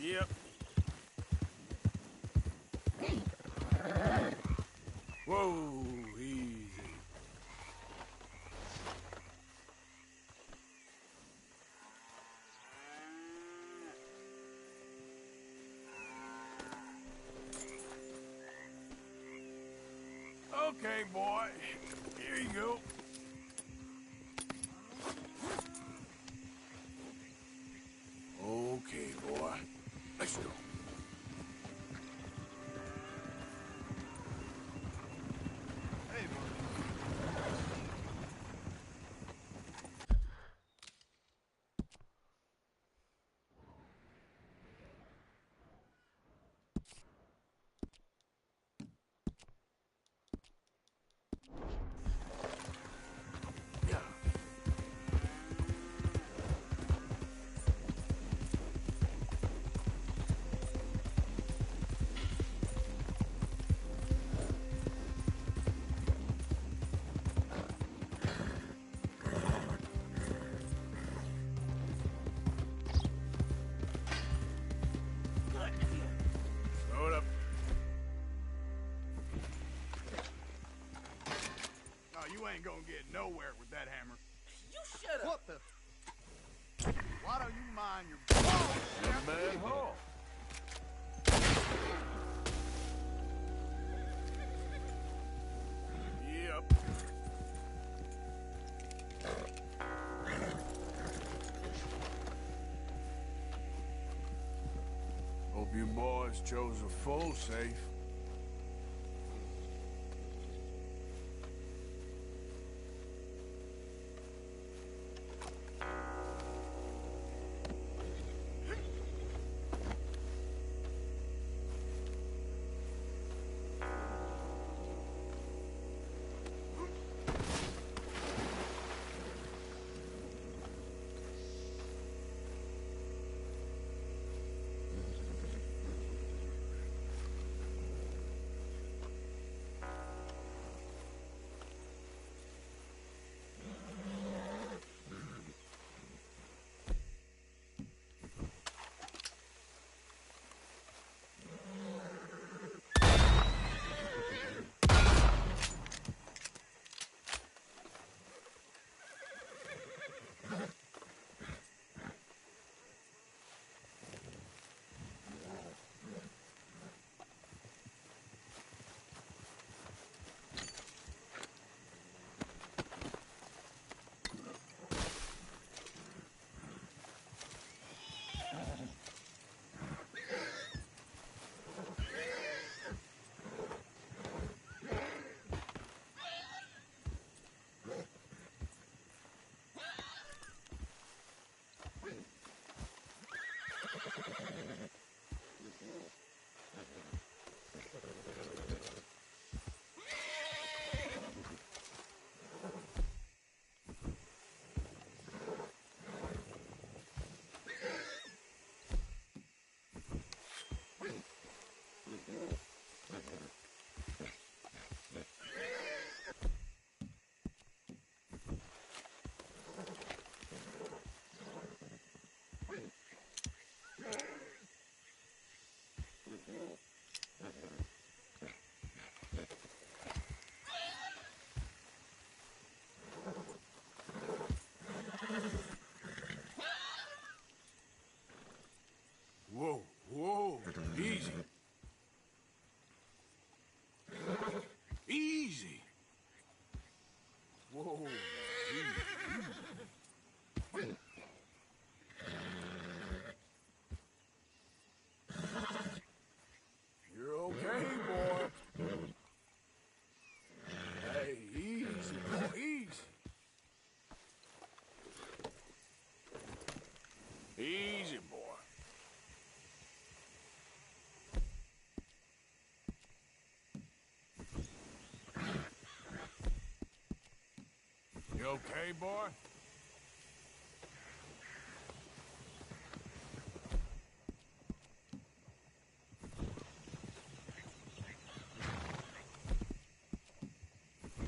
Yep. Whoa, easy. Okay, boy. Here you go. Okay, boy. Let's go. Hey, boy. Yeah. Slow it up. No, you ain't gonna get nowhere with that hammer. You shut up. What the? Why don't you mind your... Oh, Man, hall. Yep. Hope you boys chose a full safe. Whoa, whoa, easy. Easy. Whoa, easy. You're okay, boy. Hey, easy, boy, easy. Easy, boy. You okay, boy?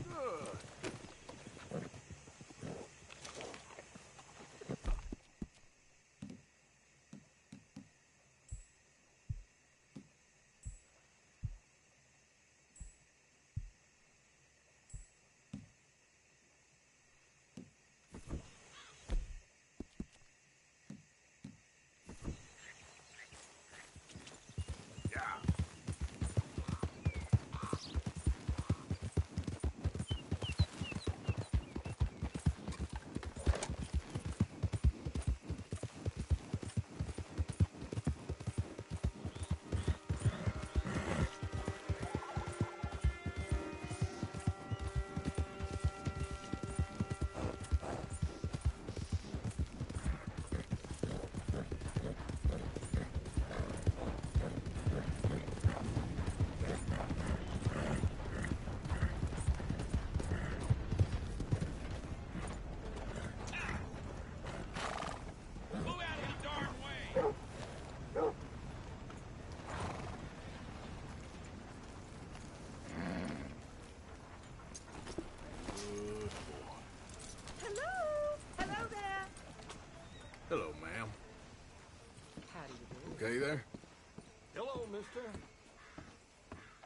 Good. Okay there? Hello, mister.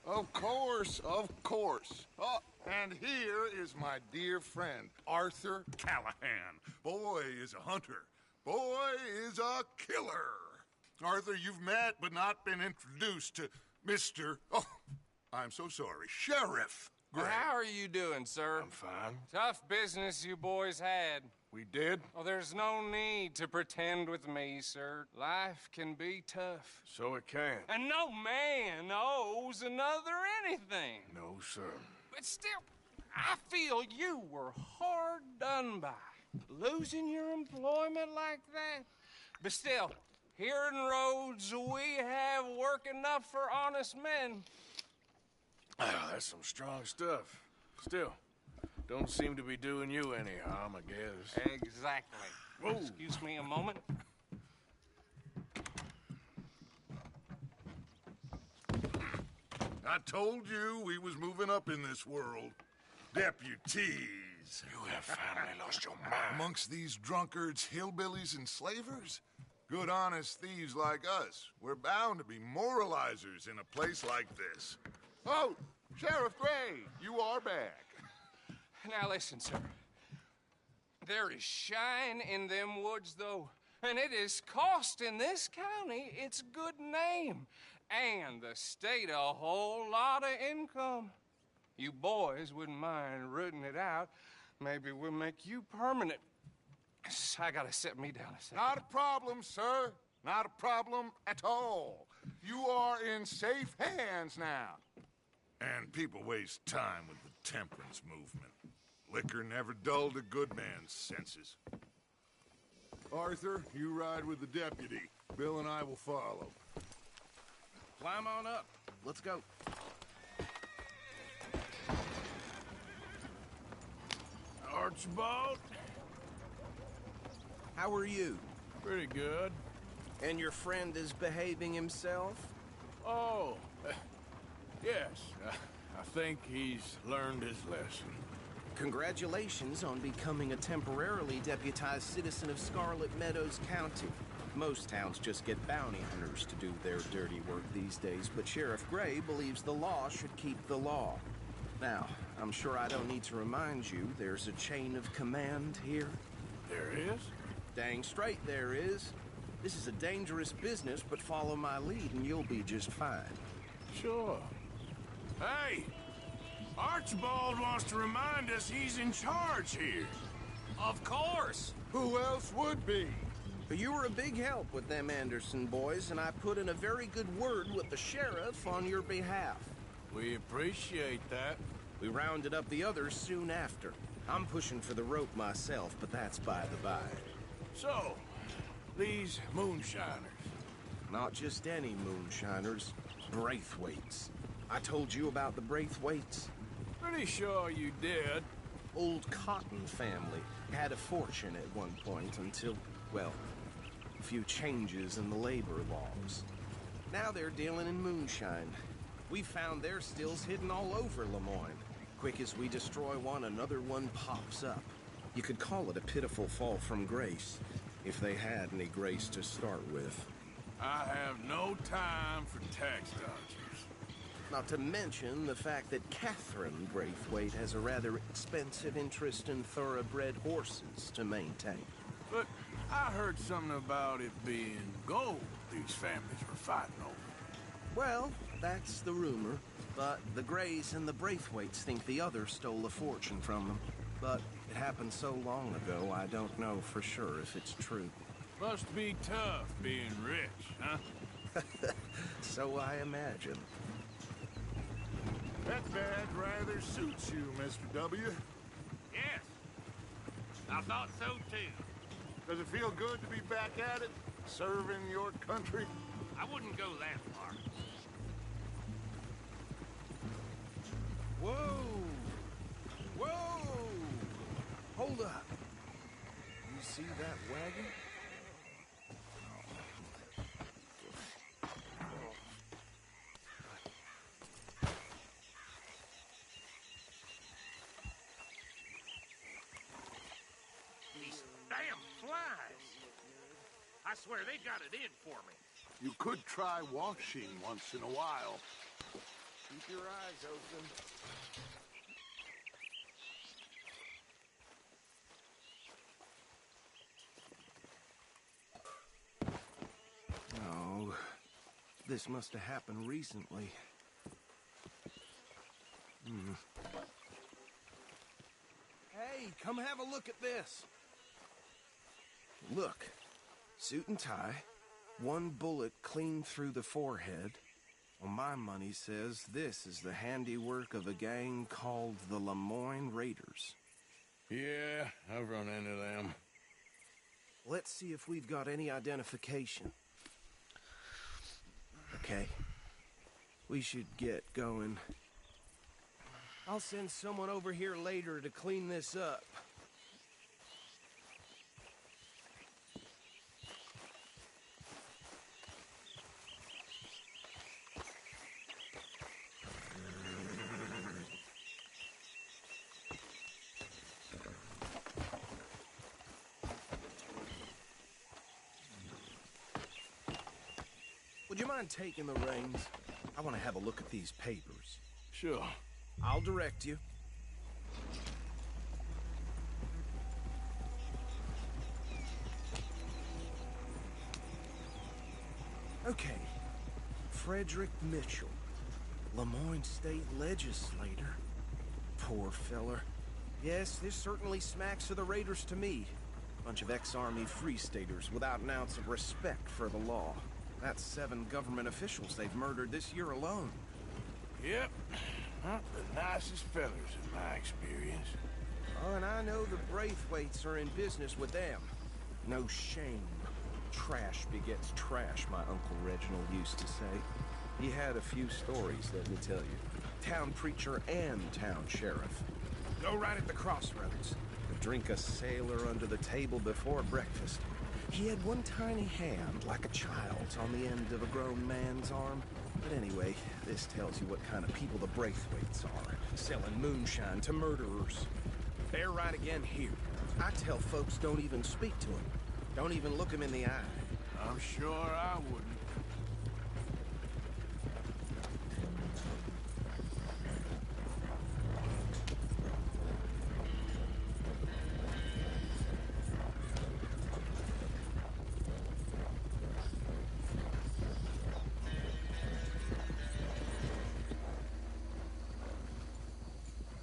Of course, of course. Oh, and here is my dear friend, Arthur Callahan. Boy is a hunter. Boy is a killer. Arthur, you've met but not been introduced to Mr. Oh, I'm so sorry, Sheriff Gray. How are you doing, sir? I'm fine. Tough business you boys had. We did? Well, there's no need to pretend with me, sir. Life can be tough. So it can. And no man owes another anything. No, sir. But still, I feel you were hard done by. Losing your employment like that. But still, here in Rhodes, we have work enough for honest men. Ah, that's some strong stuff. Still, don't seem to be doing you any harm, I guess. Exactly. Whoa. Excuse me a moment. I told you we was moving up in this world. Deputies. You have finally lost your mind. Amongst these drunkards, hillbillies, and slavers? Good honest thieves like us. We're bound to be moralizers in a place like this. Oh, Sheriff Gray, you are back. Now listen, sir. There is shine in them woods, though, and it is costing this county its good name, and the state a whole lot of income. You boys wouldn't mind rooting it out. Maybe we'll make you permanent. I gotta sit me down a second. Not a problem, sir. Not a problem at all. You are in safe hands now. And people waste time with the temperance movement. Liquor never dulled a good man's senses. Arthur, you ride with the deputy. Bill and I will follow. Climb on up. Let's go. Archibald? How are you? Pretty good. And your friend is behaving himself? Oh, yes. I think he's learned his lesson. Congratulations on becoming a temporarily deputized citizen of Scarlet Meadows County. Most towns just get bounty hunters to do their dirty work these days, but Sheriff Gray believes the law should keep the law. Now, I'm sure I don't need to remind you, there's a chain of command here. There is? Dang straight there is. This is a dangerous business, but follow my lead and you'll be just fine. Sure. Hey! Archibald wants to remind us he's in charge here. Of course. Who else would be? You were a big help with them Anderson boys, and I put in a very good word with the sheriff on your behalf. We appreciate that. We rounded up the others soon after. I'm pushing for the rope myself, but that's by the by. So, these moonshiners. Not just any moonshiners, Braithwaites. I told you about the Braithwaites? Pretty sure you did. Old Cotton family had a fortune at one point until, well, a few changes in the labor laws. Now they're dealing in moonshine. We found their stills hidden all over Lemoyne. Quick as we destroy one, another one pops up. You could call it a pitiful fall from grace, if they had any grace to start with. I have no time for tax dodgers. Not to mention the fact that Catherine Braithwaite has a rather expensive interest in thoroughbred horses to maintain. But I heard something about it being gold these families were fighting over. Well, that's the rumor. But the Grays and the Braithwaites think the others stole a fortune from them. But it happened so long ago, I don't know for sure if it's true. Must be tough being rich, huh? So I imagine. That badge rather suits you, Mr. W. Yes. I thought so, too. Does it feel good to be back at it, serving your country? I wouldn't go that far. Whoa! Whoa! Hold up. You see that wagon? These damn flies. I swear they got it in for me. You could try washing once in a while. Keep your eyes open. Oh, this must have happened recently. Hey, come have a look at this. Look, suit and tie, one bullet clean through the forehead. Well, my money says this is the handiwork of a gang called the Lemoyne Raiders. Yeah, I've run into them. Let's see if we've got any identification. Okay. We should get going. I'll send someone over here later to clean this up. Would you mind taking the reins? I want to have a look at these papers. Sure. I'll direct you. Okay. Frederick Mitchell, Lemoyne State Legislator. Poor feller. Yes, this certainly smacks of the Raiders to me. Bunch of ex-Army Free Staters without an ounce of respect for the law. That's 7 government officials they've murdered this year alone. Yep. Not the nicest fellers in my experience. Oh, and I know the Braithwaites are in business with them. No shame. Trash begets trash, my Uncle Reginald used to say. He had a few stories, let me tell you. Town preacher and town sheriff. Go right at the crossroads. Drink a sailor under the table before breakfast. He had one tiny hand, like a child's, on the end of a grown man's arm. But anyway, this tells you what kind of people the Braithwaites are. Selling moonshine to murderers. They're right again here. I tell folks don't even speak to them. Don't even look them in the eye. I'm sure I wouldn't.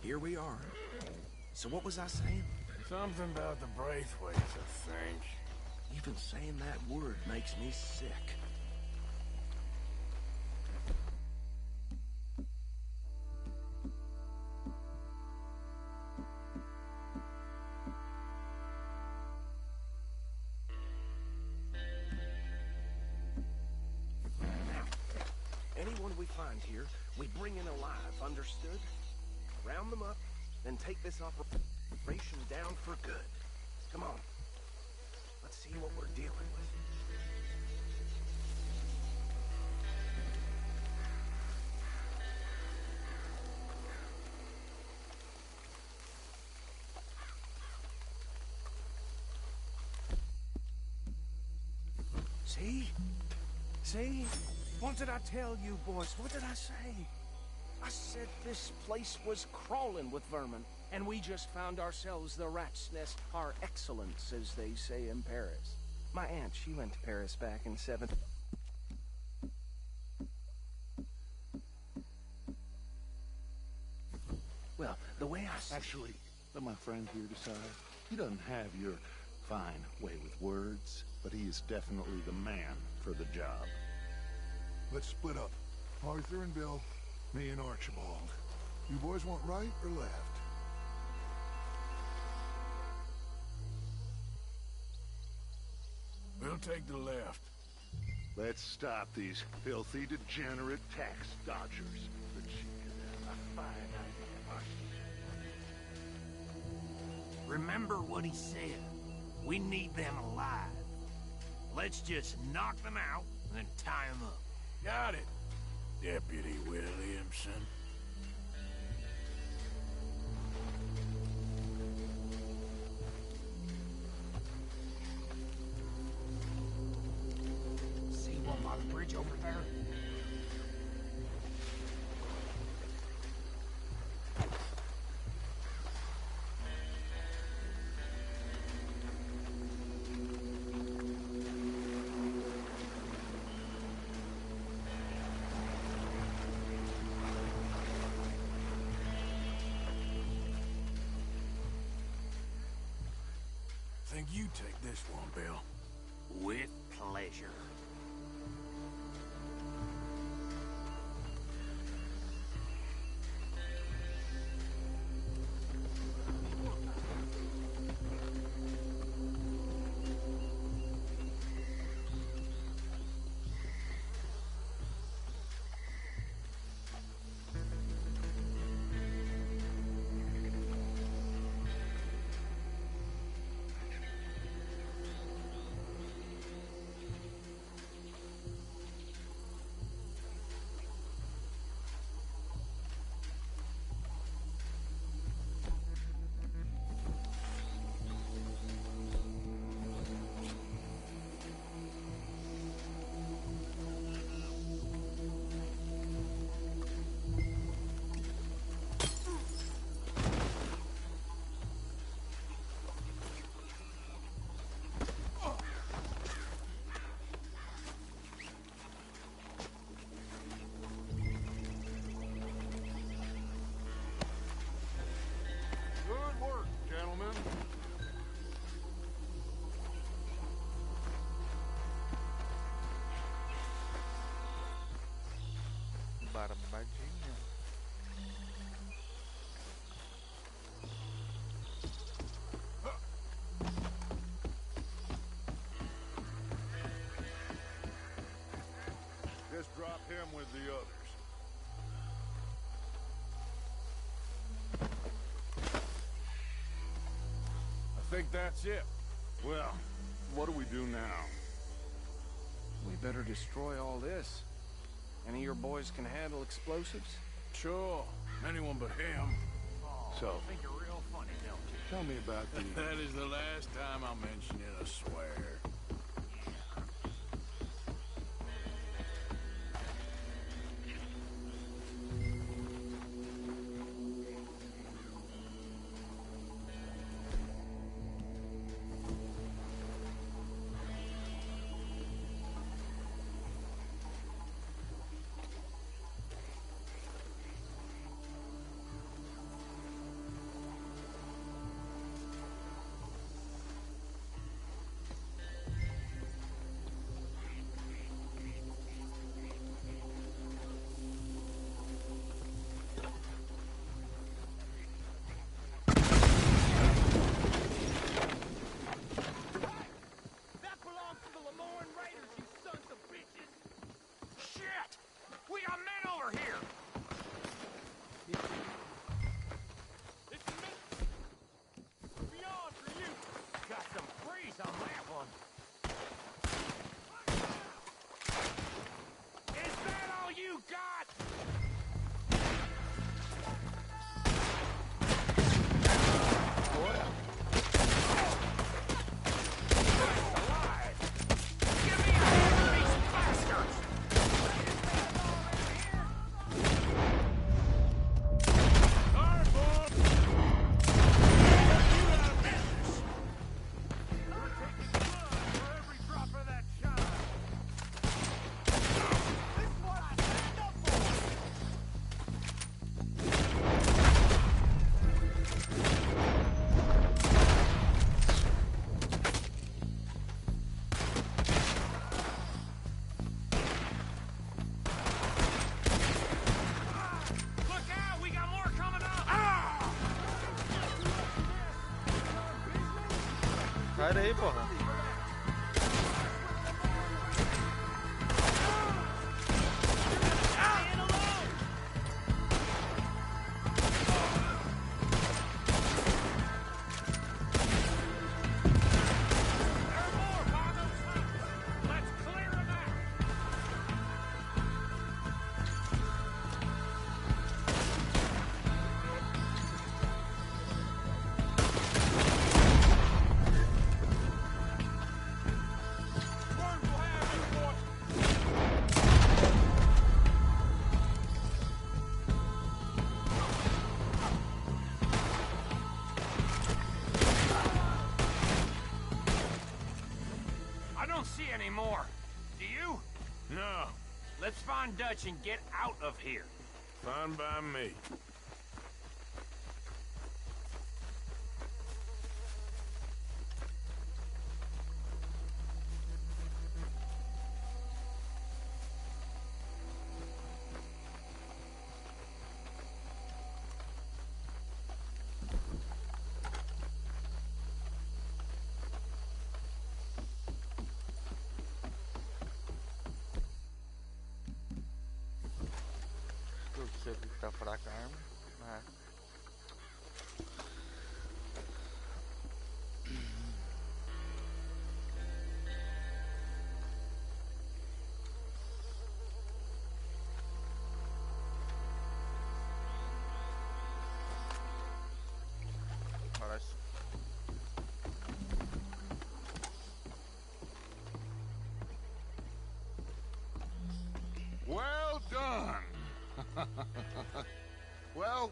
Here we are. So what was I saying? Something about the Braithwaites, I think. Even saying that word makes me sick. Now, anyone we find here, we bring in alive, understood? Round them up, then take this operation down for good. Come on. Let's see what we're dealing with. See? See? What did I tell you, boys? What did I say? I said this place was crawling with vermin, and we just found ourselves the rat's nest par excellence, as they say in Paris. My aunt, she went to Paris back in 7... Well, the way I... Actually, let my friend here decide. He doesn't have your fine way with words, but he is definitely the man for the job. Let's split up. Arthur and Bill, me and Archibald. You boys want right or left? We'll take the left. Let's stop these filthy, degenerate tax dodgers. The chief could have a fine idea. Remember what he said. We need them alive. Let's just knock them out and then tie them up. Got it, Deputy Williamson. bridge over there? Think you take this one, Bill. With pleasure. Good work, gentlemen. Barbadinha. Just drop him with the others. I think that's it. Well, what do we do now? We better destroy all this. Any of your boys can handle explosives? Sure. Anyone but him. So, I think you're real funny, don't you? tell me about the... That is the last time I'll mention it, I swear. That belongs to the Lemoyne Raiders, you sons of bitches! Shit! We got men over here! It's a beyond for you! Got some freeze on that one! Is that all you got? Give me a hand, these bastards! Look out! We got more coming up! Sai daí, porra. Let's clear them out! more. Do you? No, Let's find Dutch and get out of here. fine by me. Tudo que você tá fraca a arma. Ah. Parece. Well done. Well,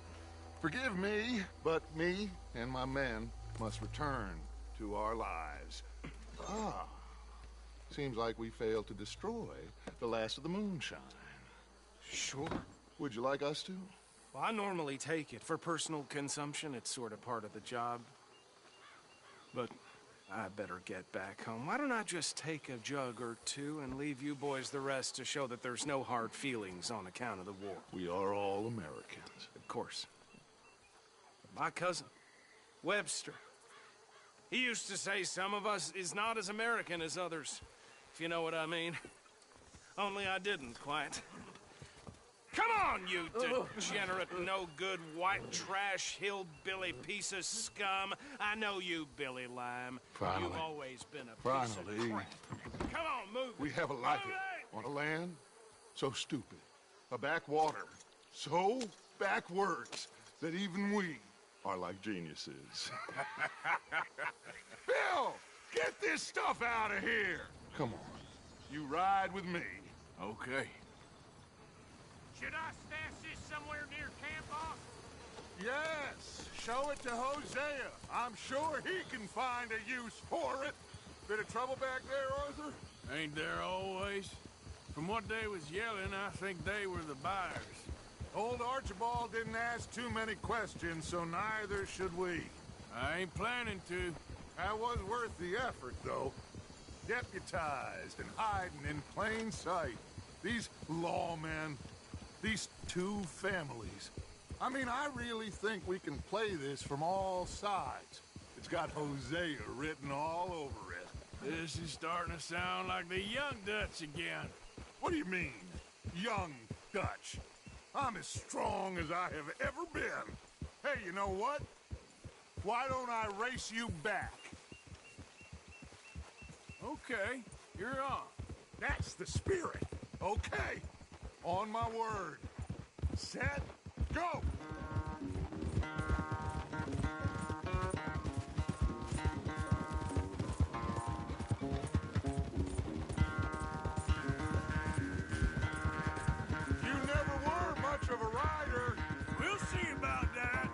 forgive me, but me and my men must return to our lives. Ah, seems like we failed to destroy the last of the moonshine. Sure. Would you like us to? Well, I normally take it. For personal consumption, it's sort of part of the job. But I better get back home. Why don't I just take a jug or two and leave you boys the rest to show that there's no hard feelings on account of the war? We are all Americans. Of course. My cousin, Webster, he used to say some of us is not as American as others, if you know what I mean. Only I didn't quite. Come on, you degenerate, no-good, white trash, hillbilly piece of scum. I know you, Billy Lime. Finally. You've always been a piece of Finally. crap. Come on, move We it. have a like Move it on a land so stupid, a backwater so backwards that even we are like geniuses. Bill, get this stuff out of here. Come on, you ride with me. Okay. Should I stash this somewhere near camp, boss? Yes, show it to Hosea. I'm sure he can find a use for it. Bit of trouble back there, Arthur? Ain't there always? From what they was yelling, I think they were the buyers. Old Archibald didn't ask too many questions, so neither should we. I ain't planning to. That was worth the effort, though. Deputized and hiding in plain sight. These lawmen, these two families. I mean, I really think we can play this from all sides. It's got Hosea written all over it. This is starting to sound like the young Dutch again. What do you mean, young Dutch? I'm as strong as I have ever been. Hey, you know what? Why don't I race you back? Okay, you're on. That's the spirit. Okay. On my word. Set, go! You never were much of a rider. We'll see about that.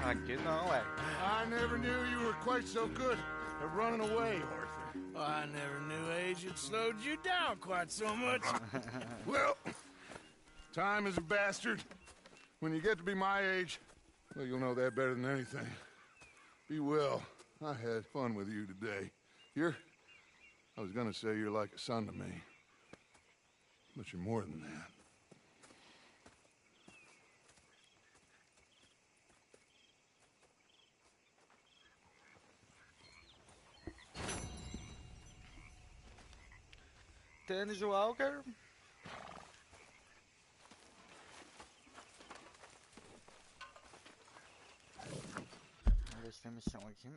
Aqui não, é. I never knew you were quite so good at running away, Arthur. Well, I never knew age had slowed you down quite so much. Well, time is a bastard. When you get to be my age, well, you'll know that better than anything. Be well. I had fun with you today. I was gonna say you're like a son to me. But you're more than that. Dennis Walker. Vamos ver se tem missão aqui.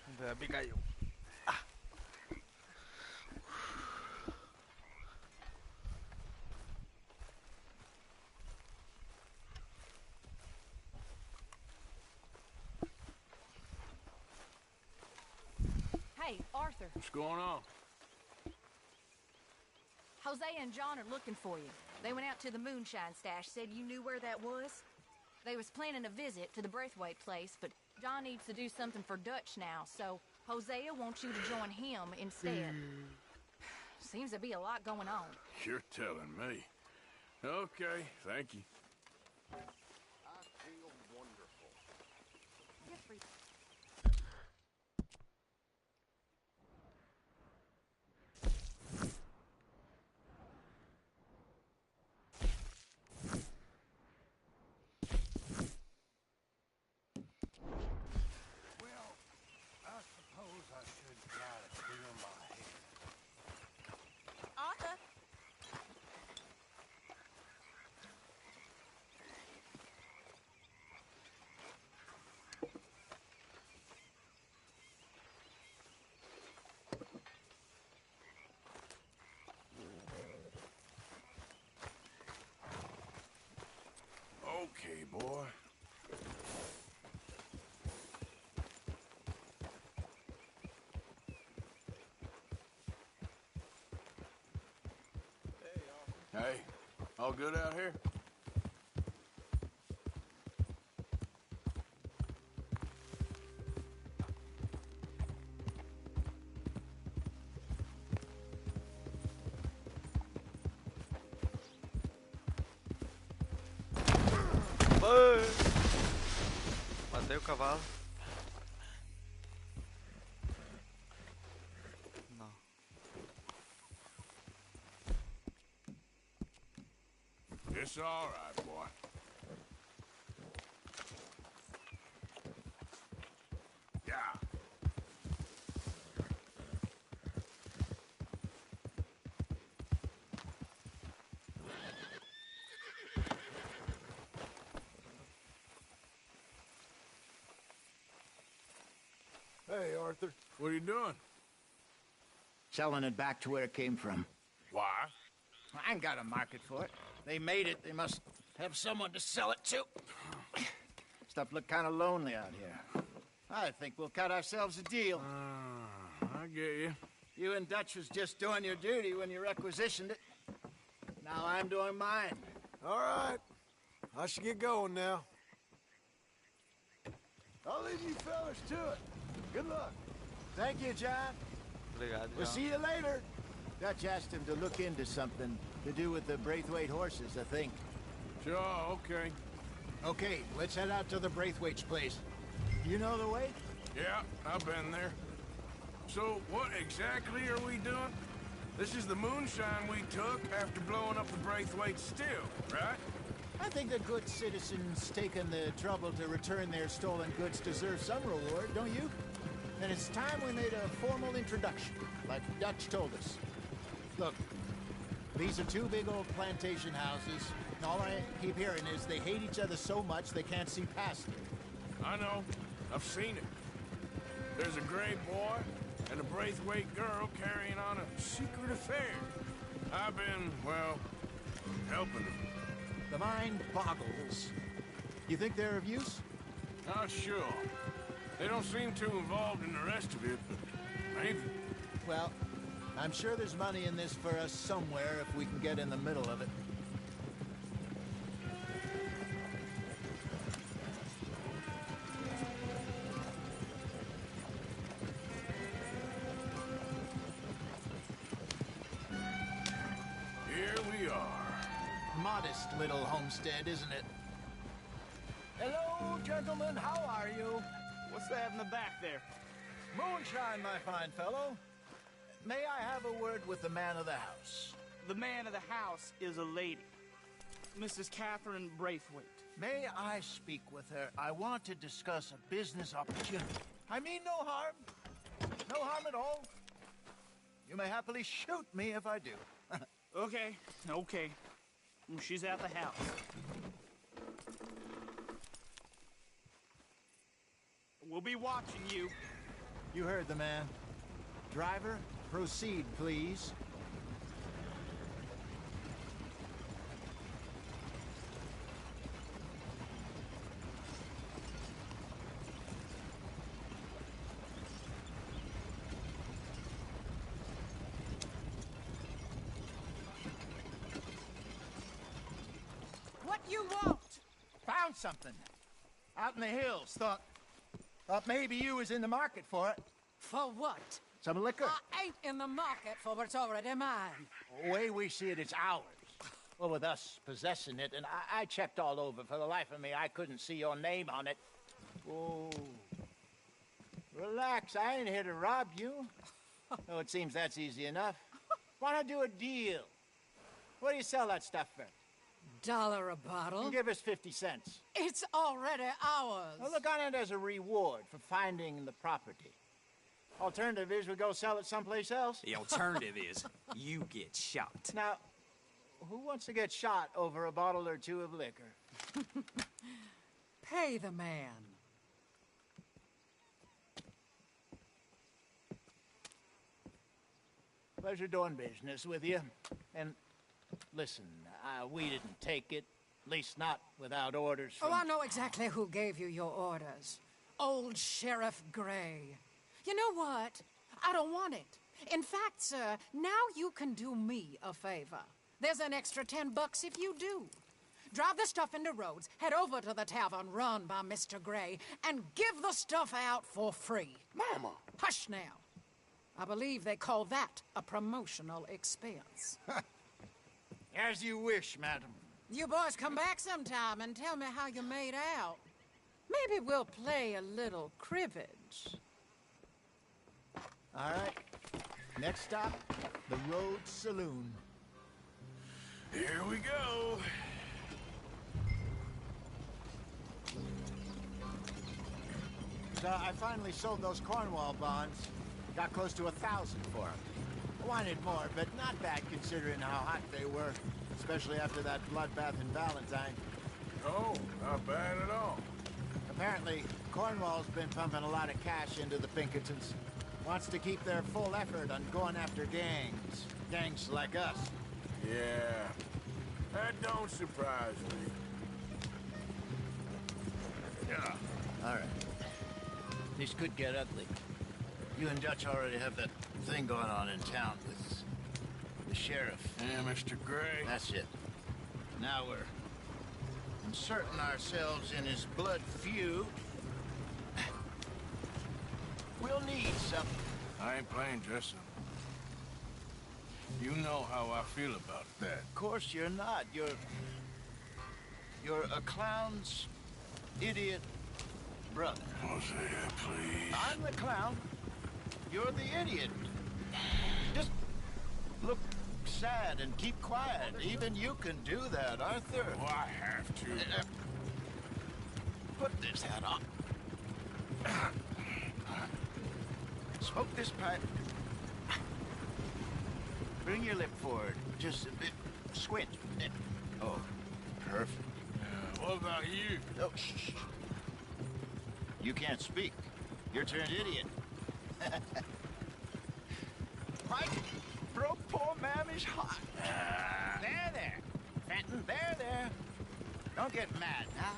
Vamos ver a Abigail. Hey, Arthur. What's going on? Jose and John are looking for you. They went out to the moonshine stash, said you knew where that was. They was planning a visit to the Braithwaite place, but John needs to do something for Dutch now, so Hosea wants you to join him instead. Seems to be a lot going on. You're telling me. Okay, thank you. I feel wonderful. Good for you. Arthur! Okay, boy. Hey, all good out here? Matei o cavalo. Não. It's all right, boy. Yeah. Hey, Arthur. What are you doing? Selling it back to where it came from. Why? I ain't got a market for it. They made it. They must have someone to sell it to. Stuff look kind of lonely out here. I think we'll cut ourselves a deal. I get you. You and Dutch was just doing your duty when you requisitioned it. Now I'm doing mine. All right. I should get going now. I'll leave you fellas to it. Good luck. Thank you, John. Obrigado, We'll John. see you later. Dutch asked him to look into something to do with the Braithwaite horses, I think. Sure, okay. Okay, let's head out to the Braithwaite's place. You know the way? Yeah, I've been there. So, what exactly are we doing? This is the moonshine we took after blowing up the Braithwaite still, right? I think the good citizens taking the trouble to return their stolen goods deserve some reward, don't you? And it's time we made a formal introduction, like Dutch told us. Look, these are two big old plantation houses. And all I keep hearing is they hate each other so much they can't see past it. I know. I've seen it. There's a gray boy and a Braithwaite girl carrying on a secret affair. I've been, well, helping them. The mind boggles. You think they're of use? Not sure. They don't seem too involved in the rest of it, but maybe. Well, I'm sure there's money in this for us somewhere if we can get in the middle of it. Here we are. Modest little homestead, isn't it? Hello, gentlemen. How are you? What's that in the back there? Moonshine, my fine fellow. May I have a word with the man of the house? The man of the house is a lady. Mrs. Catherine Braithwaite. May I speak with her? I want to discuss a business opportunity. I mean no harm. No harm at all. You may happily shoot me if I do. Okay. She's at the house. We'll be watching you. You heard the man. Driver, proceed, please. What you want? Found something. Out in the hills. Thought maybe you was in the market for it. For what? Some liquor. I ain't in the market for what's already mine. The way we see it, it's ours. Well, with us possessing it, and I checked all over. For the life of me, I couldn't see your name on it. Oh. Relax, I ain't here to rob you. Oh, it seems that's easy enough. Why not do a deal? What do you sell that stuff for? $1 a bottle? You give us 50 cents. It's already ours. Well, look on it as a reward for finding the property. Alternative is we go sell it someplace else. The alternative is you get shot. Now, who wants to get shot over a bottle or two of liquor? Pay the man. Pleasure doing business with you. And listen, we didn't take it. At least not without orders from... Oh, I know exactly who gave you your orders. Old Sheriff Gray. You know what? I don't want it. In fact, sir, now you can do me a favor. There's an extra $10 if you do. Drive the stuff into Rhodes, head over to the tavern run by Mr. Gray, and give the stuff out for free. Mama! Hush now. I believe they call that a promotional expense. As you wish, madam. You boys come back sometime and tell me how you made out. Maybe we'll play a little cribbage. All right. Next stop, the Rhodes Saloon. Here we go. So I finally sold those Cornwall bonds. Got close to 1,000 for them. I wanted more, but not bad considering how hot they were, especially after that bloodbath in Valentine. Oh, not bad at all. Apparently, Cornwall's been pumping a lot of cash into the Pinkertons. Wants to keep their full effort on going after gangs. Gangs like us. Yeah, that don't surprise me. Yeah. All right. This could get ugly. You and Dutch already have that thing going on in town with the sheriff. Yeah, Mr. Gray. That's it. Now we're inserting ourselves in his blood feud. We'll need something. I ain't playing dress up. You know how I feel about that. Of course you're not. You're a clown's idiot brother. Hosea, please. I'm the clown. You're the idiot. Just look sad and keep quiet. Even you can do that, Arthur. Oh, I have to. Put this hat on. Smoke this pipe. Bring your lip forward. Just a bit. Squint. Oh, perfect. What about you? Oh, shh. You can't speak. You're turned idiot. Mike, bro, poor mammy's hot. There. Fenton, there. Don't get mad, now.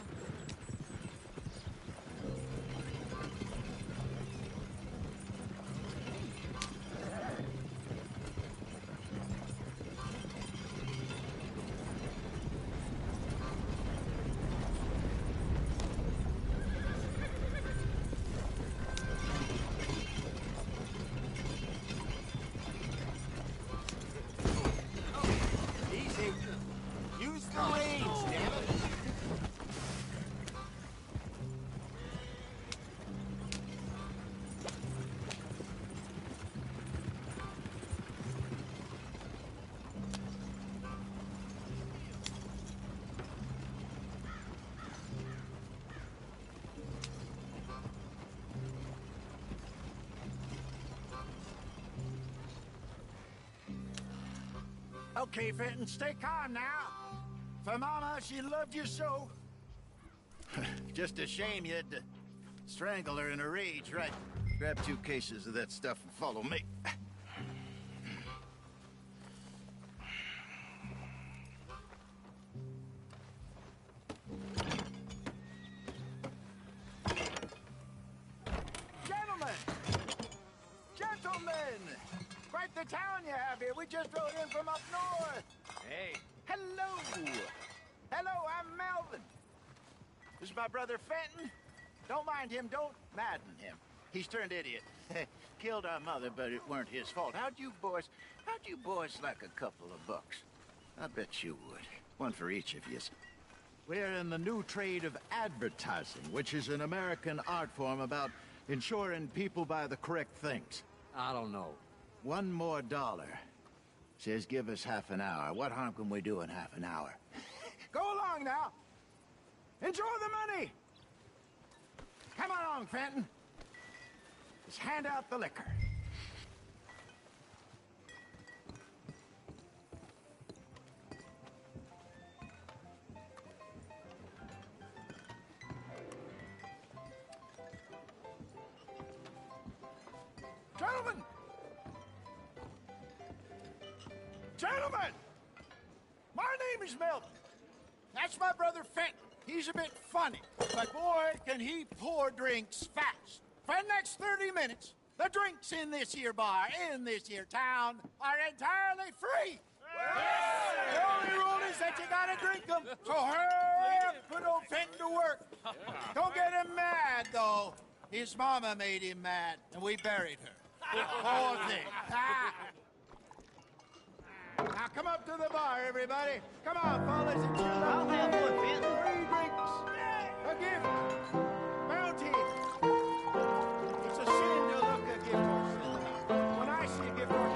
Okay, Fenton, stay calm now. For Mama, she loved you so. Just a shame you had to strangle her in a rage, right? Grab 2 cases of that stuff and follow me. Gentlemen! Quite the town you have here. We just rode in from up north. Hey. Hello. Hello, I'm Melvin. This is my brother Fenton. Don't mind him. Don't madden him. He's turned idiot. Killed our mother, but it weren't his fault. How'd you boys like a couple of bucks? I bet you would. One for each of yous. We're in the new trade of advertising, which is an American art form about ensuring people buy the correct things. I don't know. $1 more. Says give us half an hour. What harm can we do in half an hour? Go along now. Enjoy the money. Come along, Fenton. Just hand out the liquor. Gentlemen! Gentlemen! My name is Melvin. That's my brother Fenton. He's a bit funny, but boy, can he pour drinks fast. For the next 30 minutes, the drinks in this here bar, in this here town, are entirely free. The only rule is that you gotta drink them. So hurry up, put old Fenton to work. Don't get him mad, though. His mama made him mad, and we buried her. Poor thing. Now come up to the bar, everybody. Come on, fellas. It's your I'll have one, Fenton. Free drinks. A gift. Bounty. It's a sin to look a gift horse. When I see a gift horse,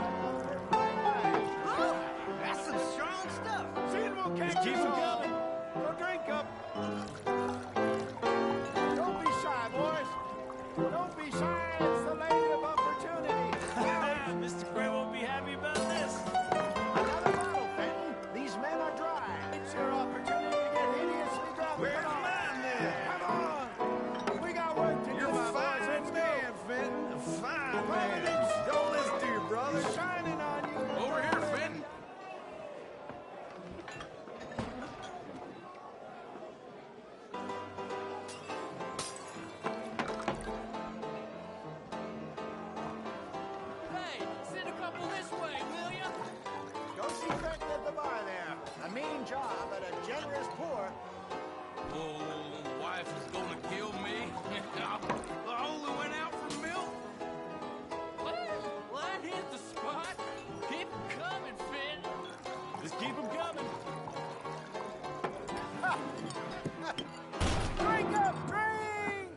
Oh, that's some strong stuff. sin will catch you all. So drink up. Don't be shy, boys. Don't be shy. It's the land of opportunity. Mr. Gray won't be happy about this. Another bottle, Fenton. These men are dry. It's your opportunity to get hideously drunk. Where's mine then? Come on. We got work to do, You're my a boys. fine Let's go. man, Fenton. A fine man. Providence. Don't listen to your brother. Shining on you. Over here, Fenton. Hey, send a couple this way, will ya? Go see Fenton at the bar there. A mean job, but a generous pour. Oh, wife is gonna kill me. I only went out for milk. Well, that hit the spot. Keep 'em coming, Finn. Just keep 'em coming. Drink up, drink!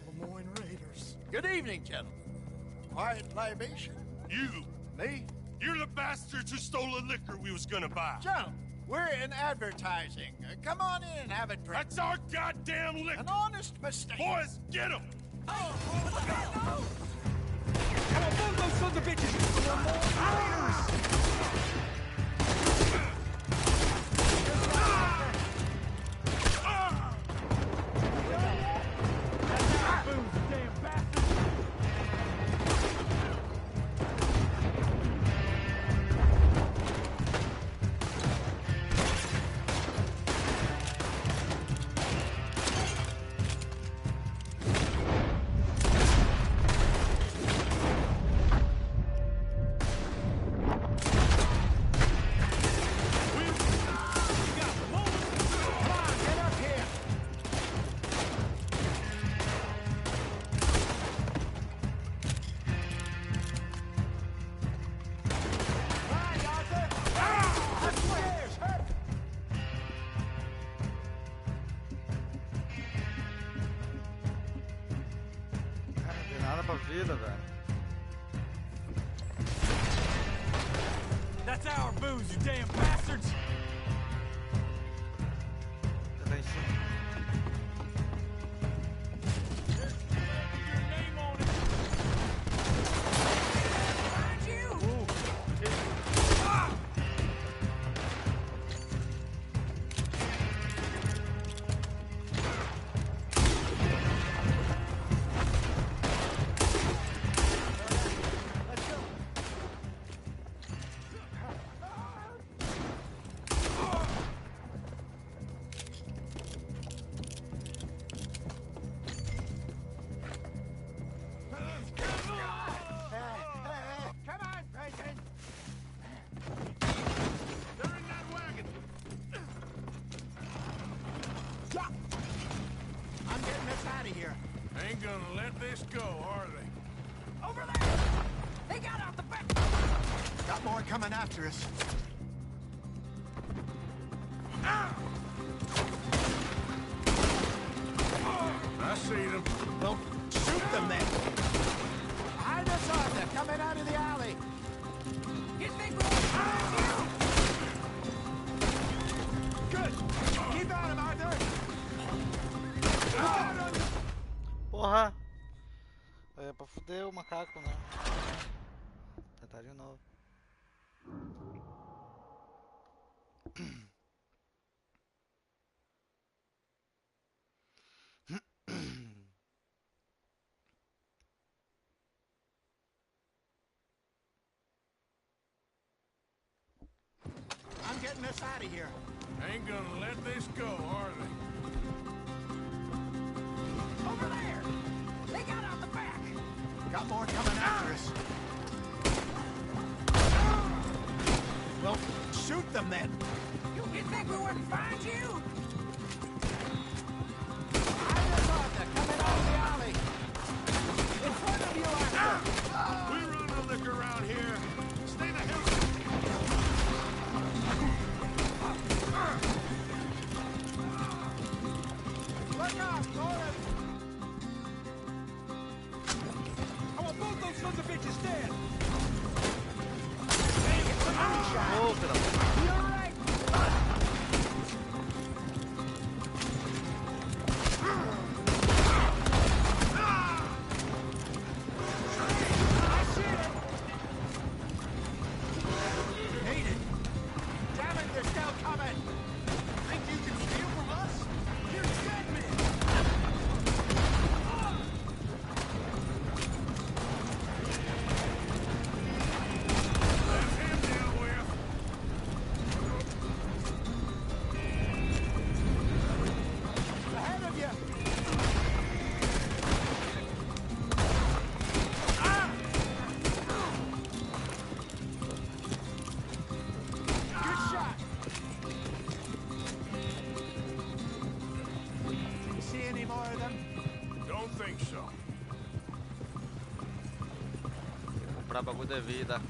Lemoyne Raiders. Good evening, gentlemen. Quiet libation. You! Me? You're the bastards who stole the liquor we was gonna buy. Gentlemen, we're in advertising. Come on in and have a drink. That's our goddamn liquor! An honest mistake. Boys, get him! Cara, não tem nada pra vida, velho. That's our booze, you damn bastards. Tá lá em cima. Your name on it. Behind you! Ain't gonna let this go, are they? Over there! They got out the back! Got more coming after us. I see them. Well, shoot them then. Hide us on. They're coming out of the alley. You think we're Good. Keep at him, Arthur. Porra! É pra fuder o macaco, né? Tentar de novo. I'm getting us out of here. Ain't gonna let this go, are they? over there! They got out the back! Got more coming after us. Well, shoot them then. You think we wouldn't find you? Hide us on. They're coming out of the alley. In front of you, Arthur. We run the liquor around here. Stay the hell. Look out, Gordon. I want both those sons of bitches dead! Oh, pela puta. You're right! Hate it. Damn it, they're still coming. Think you can steal from us? You're dead men. That's him dealt with. Ahead of you. Good shot. You see any more of them? Don't think so. Comprar bagulho de vida.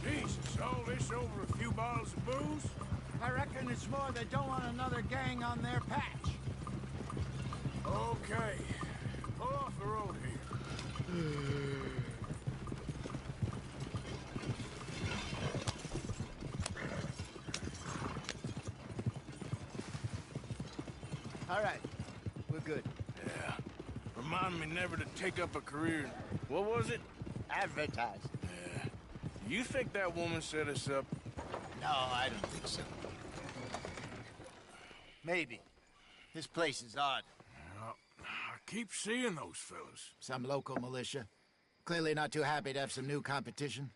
Jesus, all this over a few bottles of booze? I reckon it's more they don't want another gang on their patch. Okay. Pull off the road here. All right, we're good. Yeah. Remind me never to take up a career in, what was it? Advertise. Yeah. You think that woman set us up? No, I don't think so. Maybe. This place is odd. Well, I keep seeing those fellas. Some local militia. Clearly not too happy to have some new competition.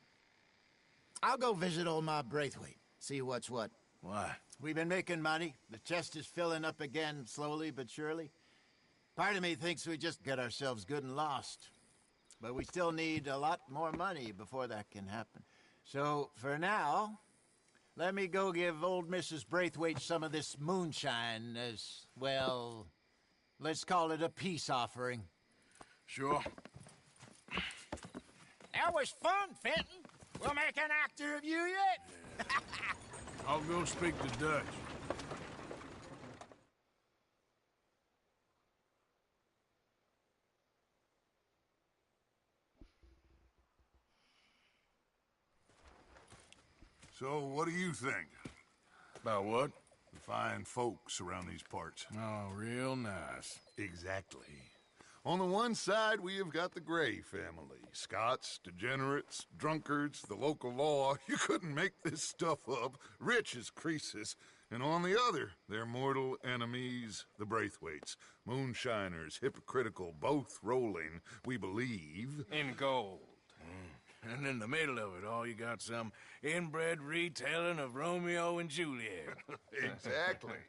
I'll go visit old Ma Braithwaite, see what's what. Why? We've been making money. The chest is filling up again, slowly but surely. Part of me thinks we just get ourselves good and lost. But we still need a lot more money before that can happen. So, for now, let me go give old Mrs. Braithwaite some of this moonshine as, well, let's call it a peace offering. Sure. That was fun, Fenton. We'll make an actor of you yet. I'll go speak to Dutch. So, what do you think? About what? The fine folks around these parts. Oh, real nice. Exactly. On the one side, we have got the Gray family. Scots, degenerates, drunkards, the local law. You couldn't make this stuff up. Rich as Croesus. And on the other, their mortal enemies, the Braithwaites. Moonshiners, hypocritical, both rolling, we believe. In gold. And in the middle of it all, you got some inbred retelling of Romeo and Juliet. Exactly.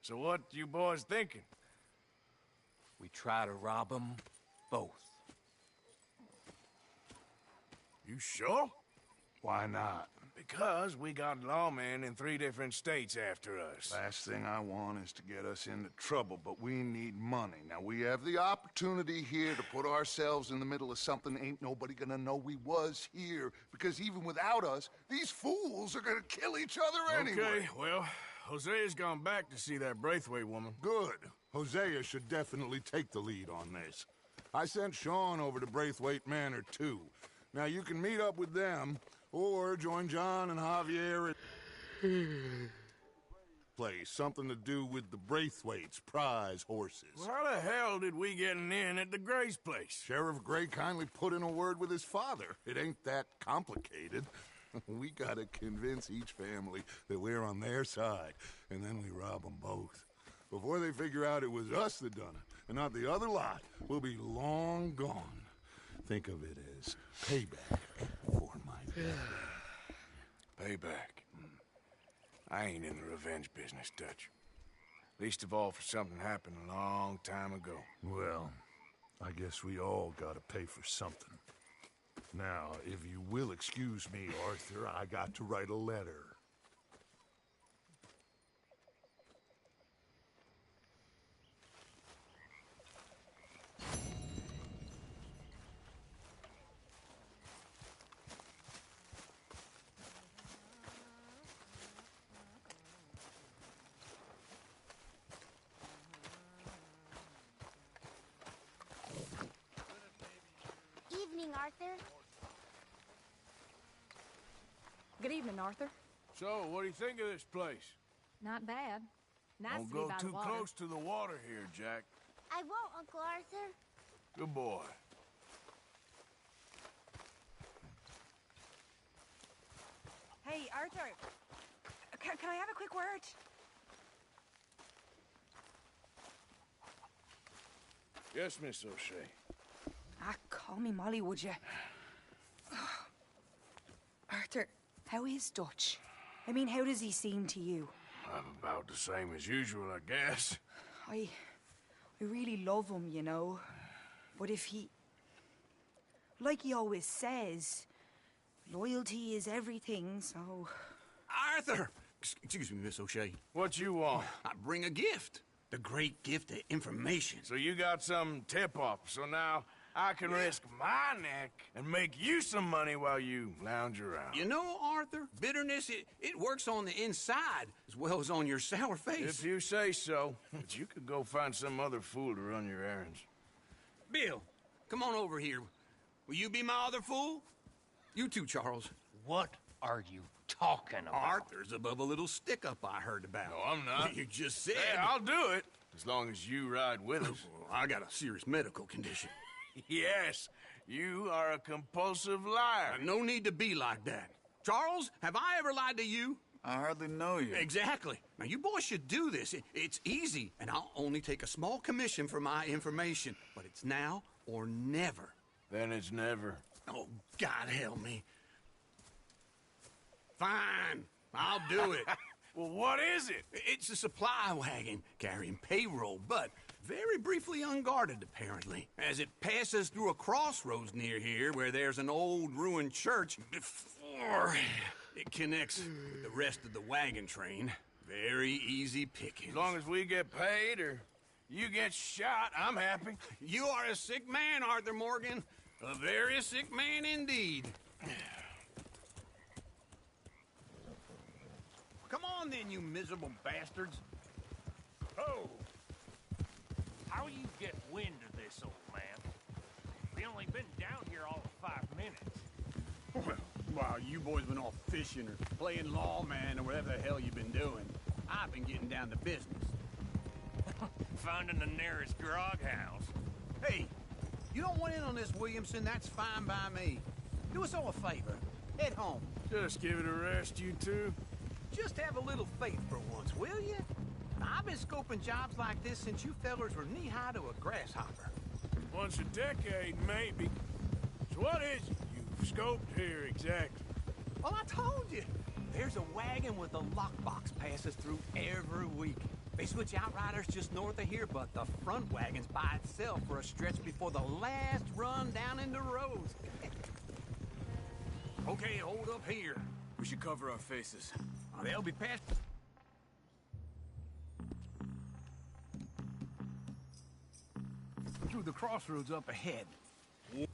So what you boys thinking? We try to rob them both. You sure? Why not? Because we got lawmen in 3 different states after us. Last thing I want is to get us into trouble, but we need money. Now, we have the opportunity here to put ourselves in the middle of something ain't nobody gonna know we was here, because even without us, these fools are gonna kill each other anyway. Okay, well, Hosea's gone back to see that Braithwaite woman. Good. Hosea should definitely take the lead on this. I sent Sean over to Braithwaite Manor, too. Now, you can meet up with them, or join John and Javier at place. Something to do with the Braithwaite's prize horses. Well, how the hell did we get an in at the Gray's place? Sheriff Gray kindly put in a word with his father. It ain't that complicated. We gotta convince each family that we're on their side, and then we rob them both. Before they figure out it was us that done it, and not the other lot, we'll be long gone. Think of it as payback for my family. Payback. I ain't in the revenge business, Dutch. Least of all for something happened a long time ago. Well, I guess we all gotta pay for something. Now, if you will excuse me, Arthur, I got to write a letter. Evening, Arthur. Good evening, Arthur. So, what do you think of this place? Not bad. Nice Don't to be go by too the water. close to the water here, Jack. I won't, Uncle Arthur. Good boy. Hey, Arthur. Can I have a quick word? Yes, Miss O'Shea. Ah, call me Molly, would you? Arthur, how is Dutch? I mean, how does he seem to you? I'm about the same as usual, I guess. I really love him, you know. But if he... Like he always says, loyalty is everything, so... Arthur! Excuse me, Miss O'Shea. What you want? I bring a gift. The great gift of information. So you got some tip-off, so now I can risk my neck and make you some money while you lounge around. You know, Arthur, bitterness, it works on the inside as well as on your sour face. If you say so. But you could go find some other fool to run your errands. Bill, come on over here. Will you be my other fool? You too, Charles. What are you talking about? Arthur's above a little stick-up I heard about. No, I'm not. You just said... Hey, I'll do it, as long as you ride with us. Well, I got a serious medical condition. Yes, you are a compulsive liar. No need to be like that. Charles, have I ever lied to you? I hardly know you. Exactly. Now, you boys should do this. It's easy, and I'll only take a small commission for my information. But it's now or never. Then it's never. Oh, God help me. Fine, I'll do it. Well, what is it? It's a supply wagon carrying payroll, but very briefly unguarded, apparently. As it passes through a crossroads near here where there's an old ruined church before it connects with the rest of the wagon train. Very easy pickings. As long as we get paid or you get shot, I'm happy. You are a sick man, Arthur Morgan. A very sick man indeed. Come on then, you miserable bastards. Oh! How you get wind of this, old man? We only been down here all of 5 minutes. Well, while you boys been off fishing or playing lawman or whatever the hell you've been doing, I've been getting down to business. Finding the nearest grog house. Hey, you don't want in on this, Williamson, that's fine by me. Do us all a favor. Head home. Just give it a rest, you two. Just have a little faith for once, will you? I've been scoping jobs like this since you fellers were knee-high to a grasshopper. Once a decade, maybe. So what is it you've scoped here exactly? Well, I told you. There's a wagon with a lockbox passes through every week. They switch outriders just north of here, but the front wagon's by itself for a stretch before the last run down into roads. Okay, hold up here. We should cover our faces. Oh, they'll be past... through the crossroads up ahead. And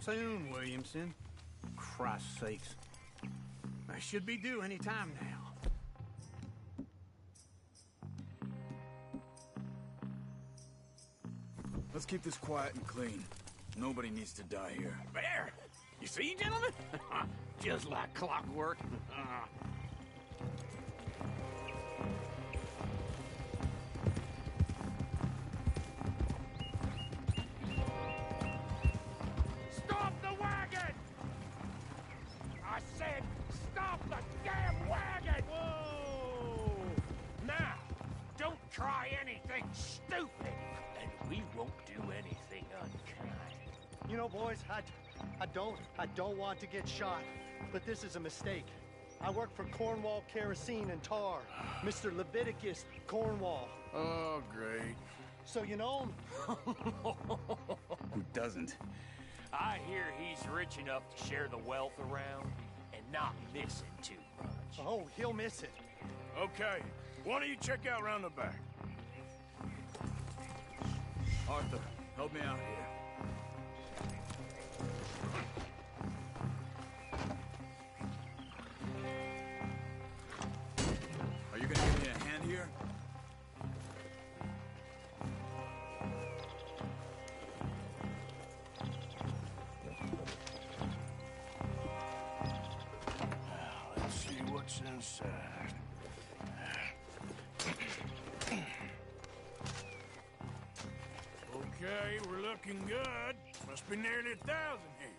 soon, Williamson. Christ's sakes. I should be due any time now. Let's keep this quiet and clean. Nobody needs to die here. There! You see, gentlemen? Just like clockwork. Stop the wagon! I said, stop the damn wagon! Whoa! Now, don't try anything stupid, and we won't do anything unkind. You know, boys, I don't want to get shot, but this is a mistake. I work for Cornwall Kerosene and Tar, Mr. Leviticus Cornwall. Oh, great. So you know him? Who doesn't? I hear he's rich enough to share the wealth around and not missing too much. Oh, he'll miss it. Okay, why don't you check out round the back? Arthur, help me out here. Are you gonna give me a hand here? Let's see what's inside. Okay, we're looking good. Must be nearly 1,000 here.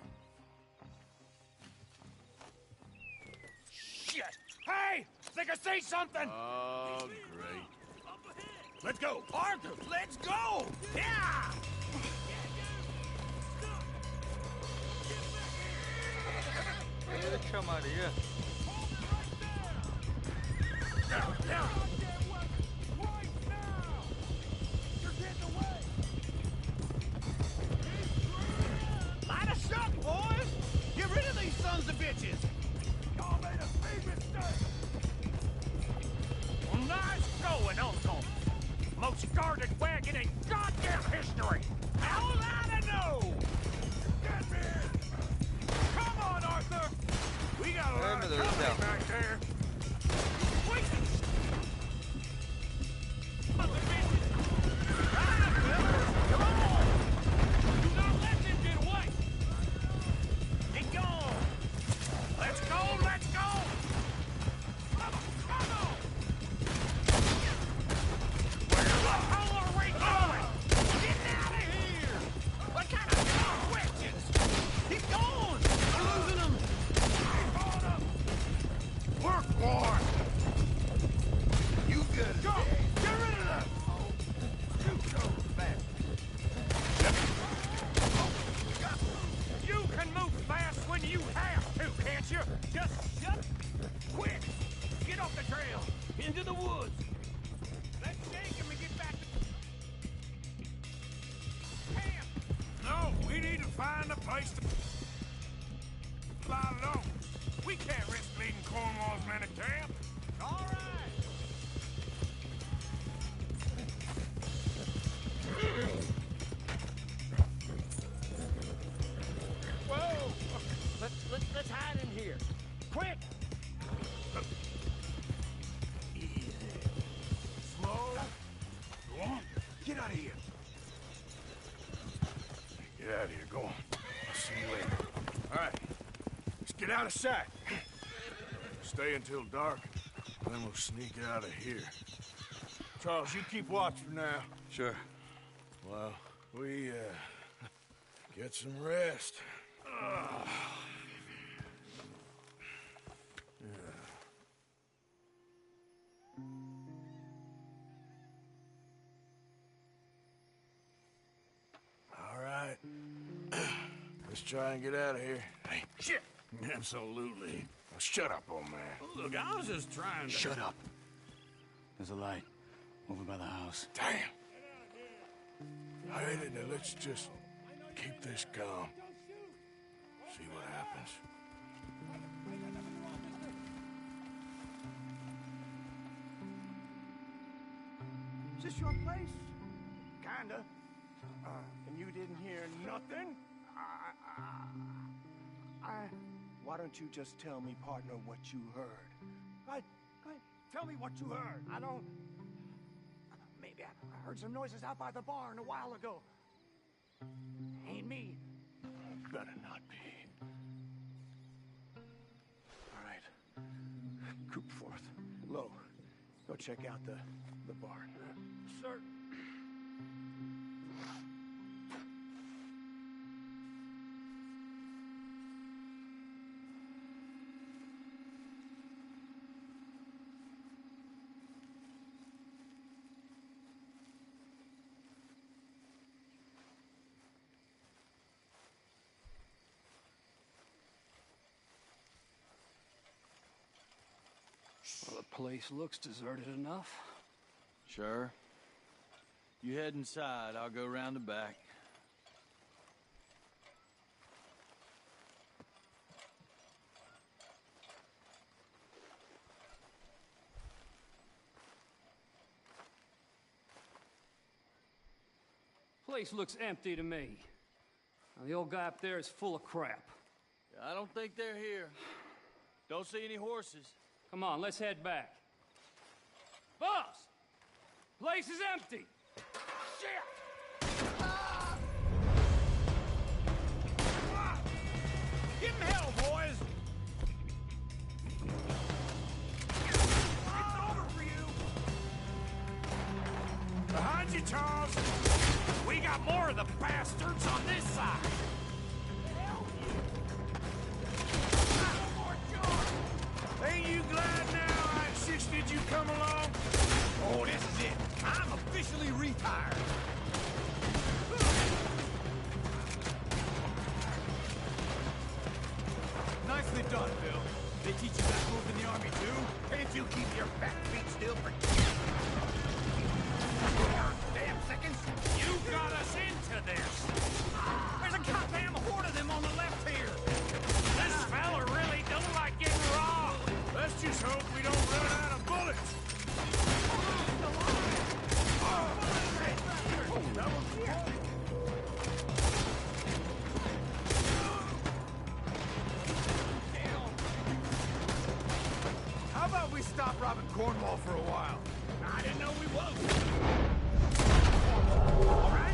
Shit! Hey! Think I see something! Oh, great. Let's go! Arthur, let's go! Yeah! Ele chamaria. Line us up, boys! Get rid of these sons of bitches! Y'all made a big mistake! Well, nice going, Uncle! Most guarded wagon in goddamn history! How was I to know? Get me in! Come on, Arthur! We got a lot of company back there! We can... Come on! Do not let them get away! Get going! Let's go, let's go! Come on! Where the hell are we going? Get out of here! What kind of dumb witches? Keep going! We're losing them! Keep on them! Work, boy! You good? Go! Get rid of them! You go fast. You can move fast when you have to, can't you? Just shut quick! Get off the trail! Into the woods! Let's shake him and get back to camp! No, we need to find a place to lie low. We can't risk leading Cornwall's men to camp. All right! Whoa! Let's hide in here. Quick! Slow. Go on. Get out of here. Get out of here. Go on. I'll see you later. All right. Let's get out of sight. Stay until dark, then we'll sneak out of here. Charles, you keep watch for now. Sure. Well, we, get some rest. All right. Let's try and get out of here. Hey, shit! Absolutely. Now shut up, old man. Look, I was just trying to... Shut up. There's a light over by the house. Damn! All right, now let's just keep this calm. See what happens. Is this your place? Kinda. And you didn't hear nothing? Why don't you just tell me, partner, what you heard? Tell me what you heard. I don't... Maybe I heard some noises out by the barn a while ago. Ain't me. Better not be. All right. Coopforth. Lo, go check out the barn. Sir. Well, the place looks deserted enough. Sure. You head inside, I'll go round the back. Place looks empty to me. Now, the old guy up there is full of crap. I don't think they're here. Don't see any horses. Come on, let's head back. Boss! Place is empty! Shit! Give him hell, boys! It's over for you! Behind you, Charles! We got more of the bastards on this side! Ain't you glad now I insisted you come along? Oh, this is it. I'm officially retired. Nicely done, Bill. They teach you that move in the army, too? Can't you keep your back feet still for damn seconds? You got us into this! There's a goddamn horde of them on the left here. This fella really don't like getting robbed! Let's just hope we don't run out of bullets. How about we stop robbing Cornwall for a while? I didn't know we was. All right.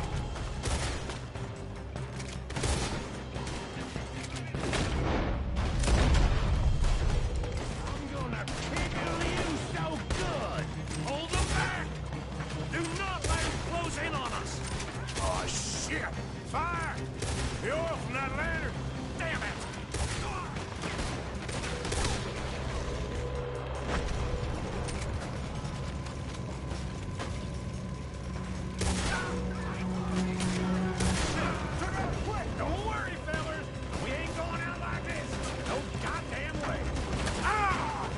Fire! The oil from that lantern! Damn it! Don't worry, fellas. We ain't going out like this. No goddamn way. Ah!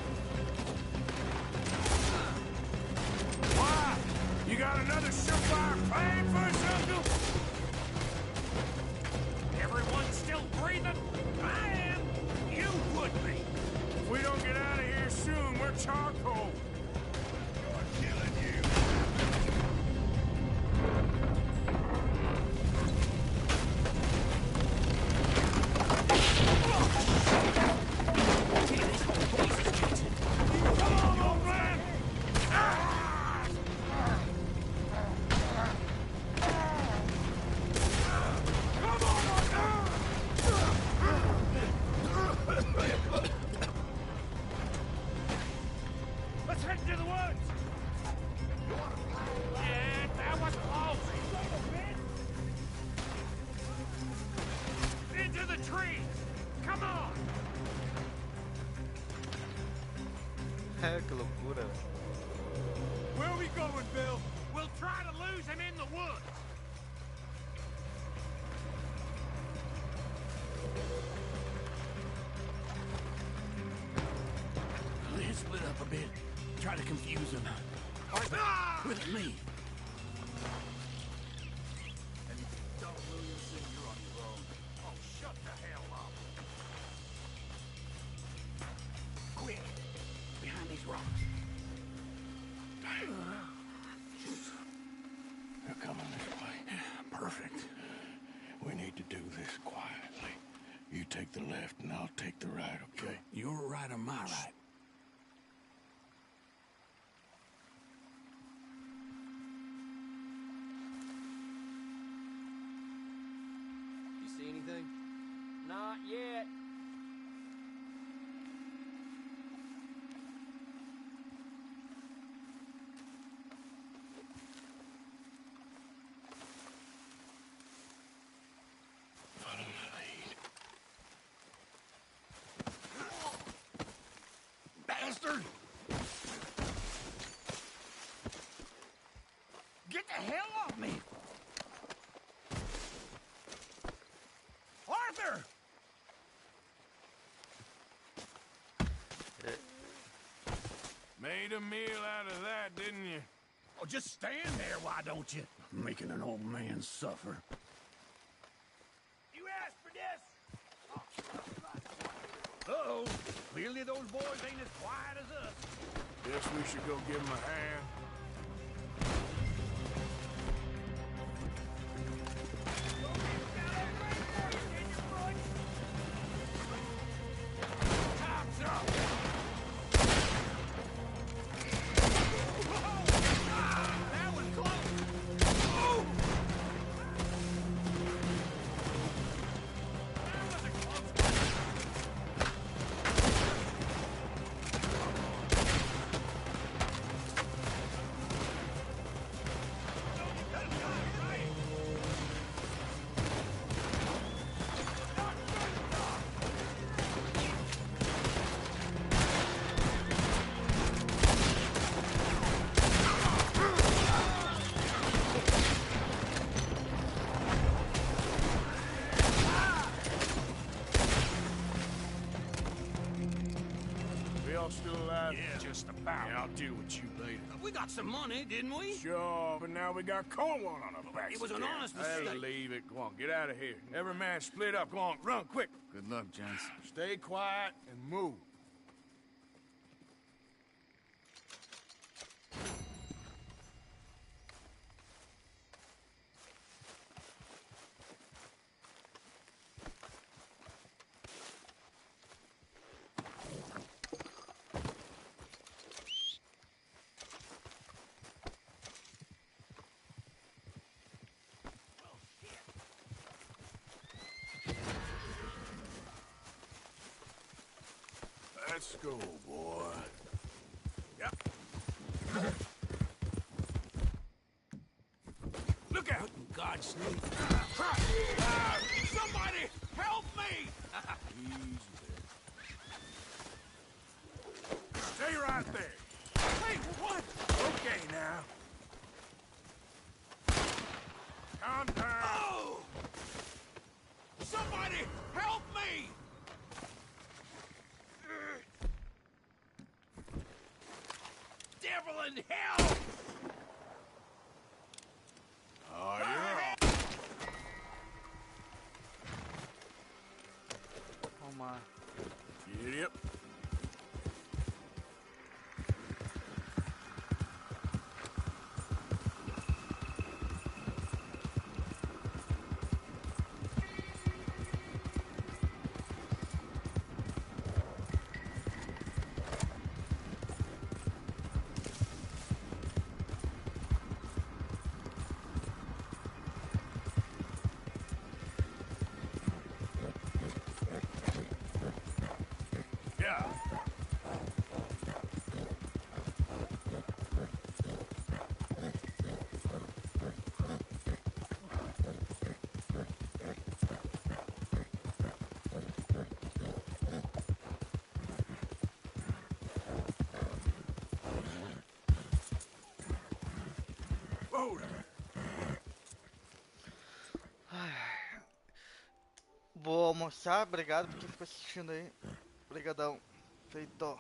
Why? You got another surefire plan for us, Uncle? Everyone's still breathing? I am. You would be. If we don't get out of here soon, we're charcoal. You're killing you. Come on, old man! Let's head to the woods! Yeah, that was close! Into the trees! Come on! Que loucura. Where are we going, Bill? We'll try to lose him in the woods! Let's split up a bit. Try to confuse them. Arthur, with me. And Don Williamson, you're on your own. Oh, shut the hell up. these rocks. They're coming this way. Perfect. We need to do this quietly. You take the left and I'll take the right, okay? Your right or my right? You see anything? Not yet. Follow my lead. Bastard! Get the hell off me! Arthur! Made a meal out of that, didn't you? Oh, just stand there, why don't you? Making an old man suffer. You asked for this! Uh-oh. Clearly those boys ain't as quiet as us. Guess we should go give 'em a hand. Time's up! That was close! We all still alive? Yeah, Just about. Yeah, I'll deal with you later. We got some money, didn't we? Sure, but now we got Cornwall on our backs. It was an again. honest Hey, mistake. leave it. Go on, get out of here. Every man split up. Go on, run, quick. Good luck, gents. Stay quiet and move. Let's go, boy. Yeah. Look out! God's name. Somebody help me! Easy there. Stay right there. Hey, what? Okay, now. Calm down. Oh! Somebody help me! Devil in hell! Oh, you're all. Oh my. Yep. Yeah. Whoa there. Vou almoçar, obrigado por quem ficou assistindo aí. Obrigadão. Feito.